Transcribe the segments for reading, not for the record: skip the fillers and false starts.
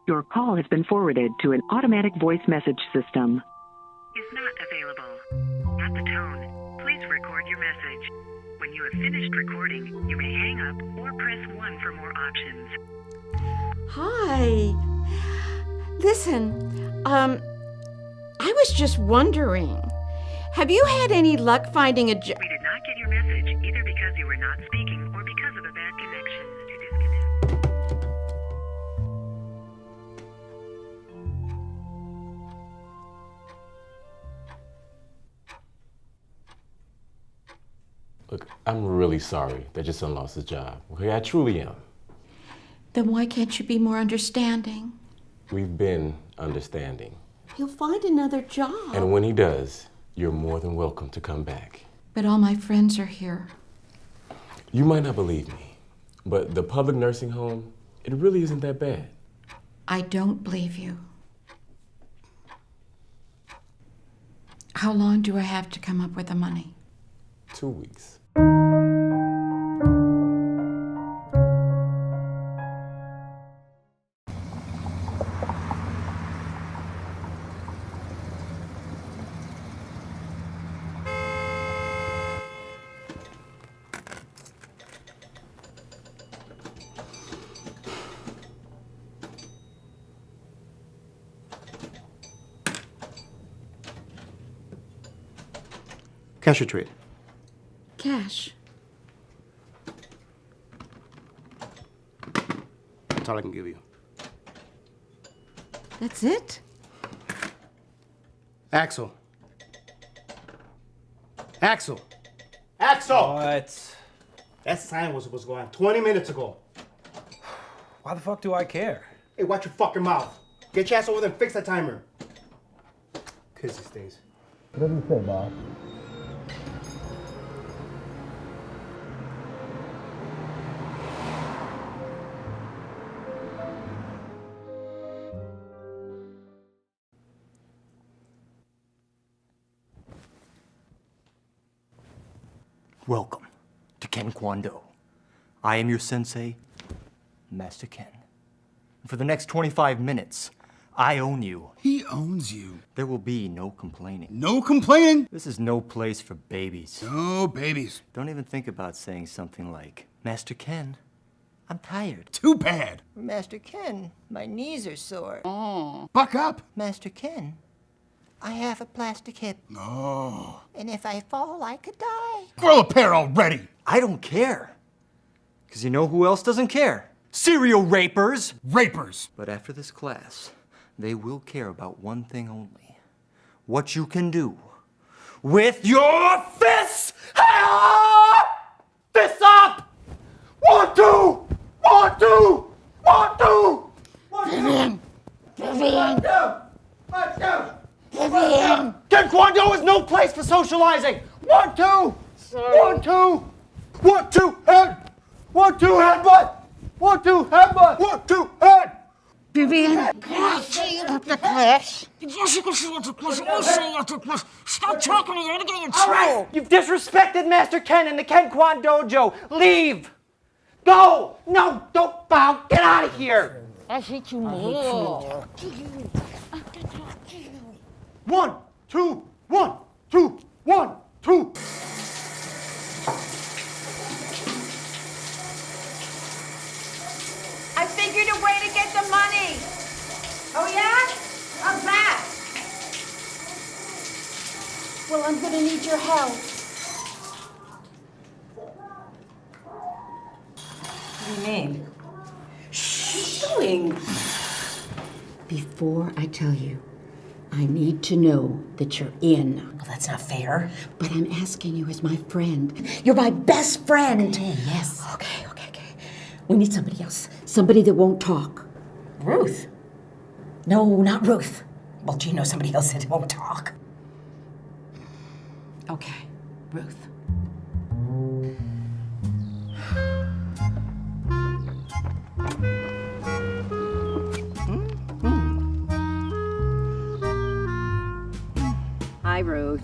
Your call has been forwarded to an automatic voice message system. Is not available. At the tone, please record your message. When you have finished recording, you may hang up or press 1 for more options. Hi. Listen, I was just wondering, have you had any luck finding a job? We did not get your message, either because you were not speaking or because of a bad connection. To disconnect. Look, I'm really sorry that your son lost his job. Okay, I truly am. Then why can't you be more understanding? We've been understanding. He'll find another job. And when he does, you're more than welcome to come back. But all my friends are here. You might not believe me, but the public nursing home, it really isn't that bad. I don't believe you. How long do I have to come up with the money? 2 weeks. Cash or trade? Cash. That's all I can give you. That's it? Axel. Axel! Axel! What? That sign was supposed to go on 20 minutes ago. Why the fuck do I care? Hey, watch your fucking mouth. Get your ass over there and fix that timer. Kiss these days. What did he say, boss? Welcome to Ken Kwando. I am your sensei, Master Ken. And for the next 25 minutes, I own you. He owns you. There will be no complaining. No complaining. This is no place for babies. No babies. Don't even think about saying something like, Master Ken, I'm tired. Too bad. Master Ken, my knees are sore. Buck up. Master Ken, I have a plastic hip. No. And if I fall, I could die. Grow a pair already. I don't care. Because you know who else doesn't care? Serial rapers. Rapers. But after this class, they will care about one thing only. What you can do with your fists! Fists up! 1, 2! 1, 2! 1, 2! 1, 2! Vivian. Vivian. 1, 2! Vivian! Ken Kwando is no place for socializing! 1, 2! 1, 2! 1, 2, head! 1, 2, headbutt! 1, 2, headbutt! 1, 2, head! Vivian. Can I see you at the class? Yes, you can see you at the class. I'll see you at the class. Stop talking to me. You're gonna get in trouble. All right, you've disrespected Master Ken in the Ken Kwan Dojo. Leave! Go! No, don't bow. Get out of here! I hate you more. 1, 2, 1, 2, 1, 2. I figured a way to get the money. Oh, yeah? How's that? Well, I'm gonna need your help. What do you mean? Shh, doing? Before I tell you, I need to know that you're in. Well, that's not fair. But I'm asking you as my friend. You're my best friend. Okay, yes. Okay. We need somebody else. Somebody that won't talk. Ruth? No, not Ruth. Well, do you know somebody else that won't talk? Okay, Ruth. Hi, Ruth.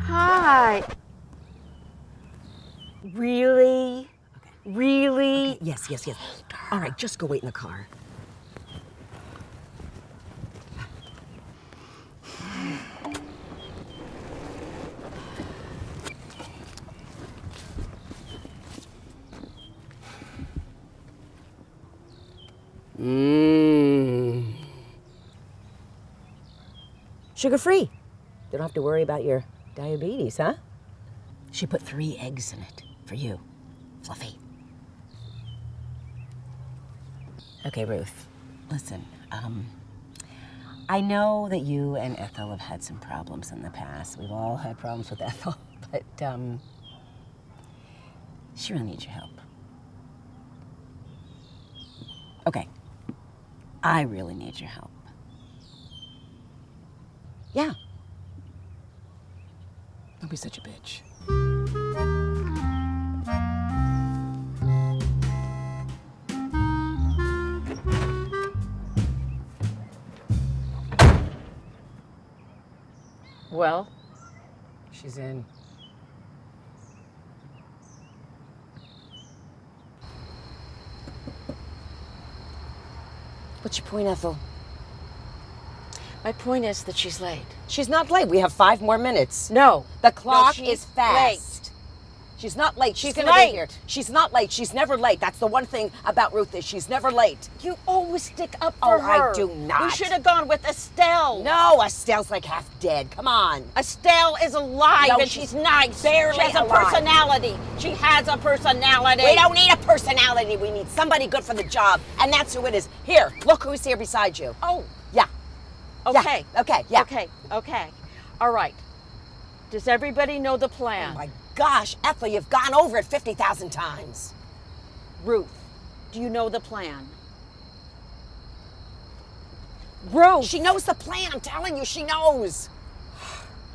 Hi. Really? Okay. Really? Okay, yes. All right, just go wait in the car. Sugar-free. You don't have to worry about your diabetes, huh? She put 3 eggs in it for you, Fluffy. Okay, Ruth, listen, I know that you and Ethel have had some problems in the past. We've all had problems with Ethel, but, she really needs your help. Okay, I really need your help. Yeah. Don't be such a bitch. Well, She's in. What's your point, Ethel? my point is that she's late. She's not late. We have 5 more minutes. No. The clock she's is fast. late. She's not late. She's She's gonna late. be here. She's not late. She's never late. That's the one thing about Ruth is she's never late. You always stick up for Oh, her. I do not. We should have gone with Estelle. No, Estelle's like half dead. Come on. Estelle is alive No, and she's she's nice. barely She has a alive. personality. She has a personality. We don't need a personality. We need somebody good for the job, and that's who it is. Here, look who's here beside you. Oh, Yeah. okay. Yeah. Okay. Yeah. Okay. All right. Does everybody know the plan? Oh my gosh, Ethel, you've gone over it 50,000 times. Ruth, do you know the plan? Ruth! She knows the plan. I'm telling you, she knows.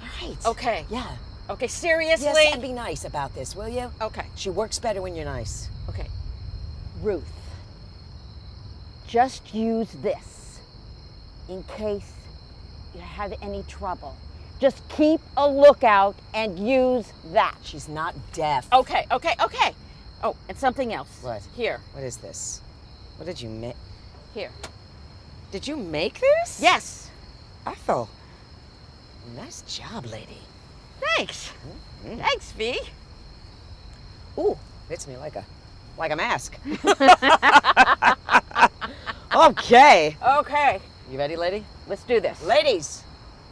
All right. Okay. Yeah. Okay, seriously? Yes, and be nice about this, will you? Okay. She works better when you're nice. Okay. Ruth, just use this in case you have any trouble. Just keep a lookout and use that. She's not deaf. Okay. Oh, and something else. What? Here. What is this? What did you make? Here. Did you make this? Yes. Ethel. Nice job, lady. Thanks. Thanks, V. Ooh, fits me like a mask. Okay. Okay. You ready, lady? Let's do this. Ladies,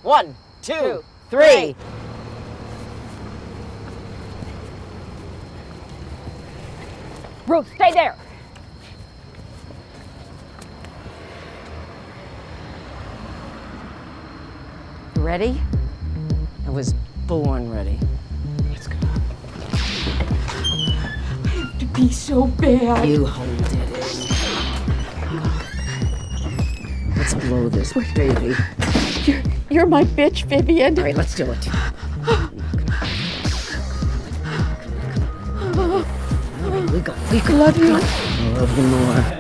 1, 2, 2, 3. Ruth, stay there. You ready? I was born ready. Let's go. To be so bad. You hold it in. Let's blow this baby. You're my bitch, Vivian. All right, let's do it. We go. Love you. I love you more.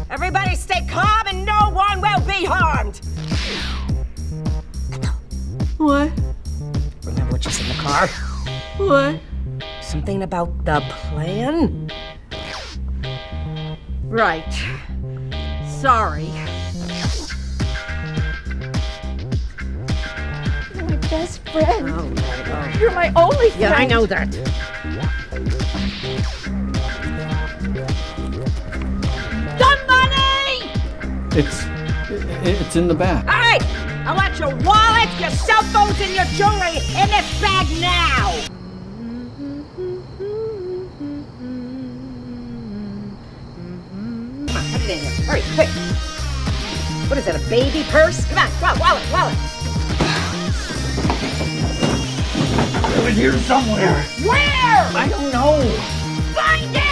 Everybody stay calm and no one will be harmed. What? Remember what you said in the car? What? Something about the plan? Right. Sorry. You're my best friend. Oh, no. You're my only friend. Yeah, I know that. It's in the back. All right, I want your wallet, your cell phones, and your jewelry in this bag now. Come on, put it in here. Hurry, quick. What is that, a baby purse? Come on, wallet. It was here somewhere. Where? I don't know. Find it!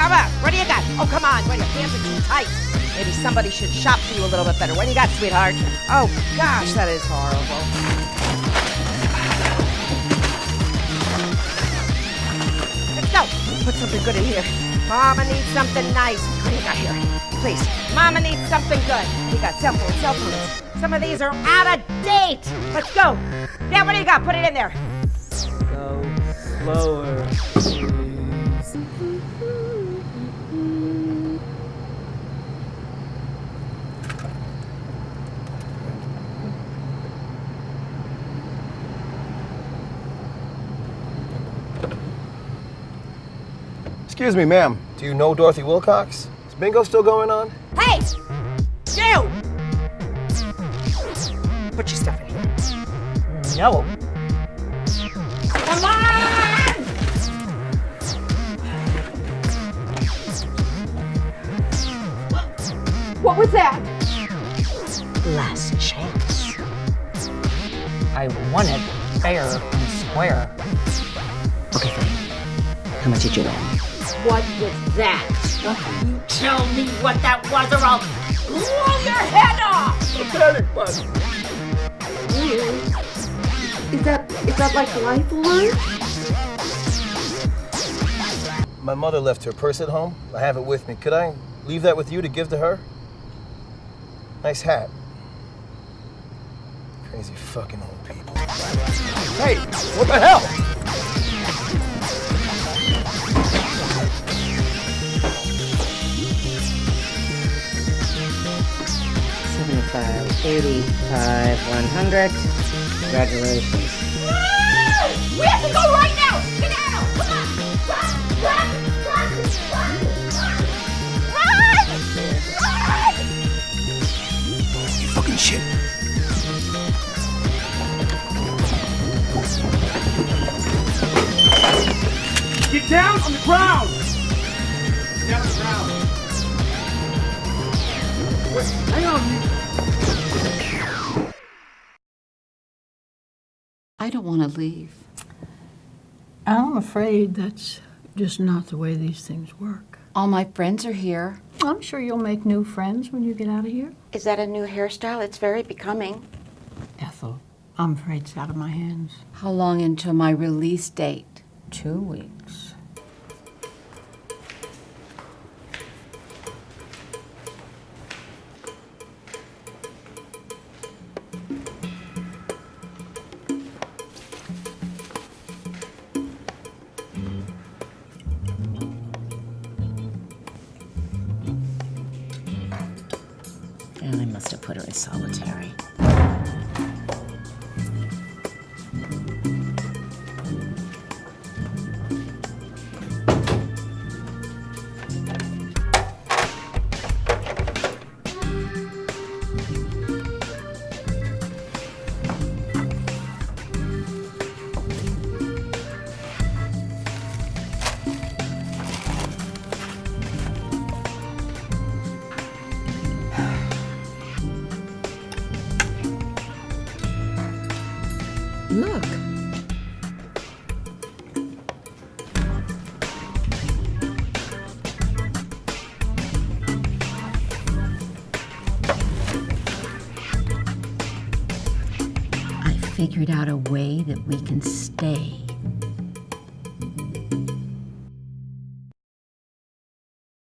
How about? What do you got? Oh, come on. What, your hands are too tight. Maybe somebody should shop for you a little bit better. What do you got, sweetheart? Oh, gosh, that is horrible. Let's go. Put something good in here. Mama needs something nice. What do you got here? Please. Mama needs something good. We got cell phones. Some of these are out of date. Let's go. Dad, what do you got? Put it in there. Go slower, please. Excuse me, ma'am. Do you know Dorothy Wilcox? Is bingo still going on? Hey! You! Put your stuff in here. No. Come on! What was that? Last chance. I won it fair and square. Okay, fine. How much did you win? What was that? You tell me what that was or I'll blow your head off! A panic button. Is that like life alert? My mother left her purse at home. I have it with me. Could I leave that with you to give to her? Nice hat. Crazy fucking old people. Hey, what the hell? 75, 85, 100. Congratulations. We have to go right now! Get out! Come on! Run! Fucking shit. Get down on the ground! Get down on the ground. Wait, hang on. I don't want to leave. I'm afraid that's just not the way these things work. All my friends are here. I'm sure you'll make new friends when you get out of here. Is that a new hairstyle? It's very becoming. Ethel, I'm afraid it's out of my hands. How long until my release date? 2 weeks. And I must have put her in solitary. Look. I figured out a way that we can stay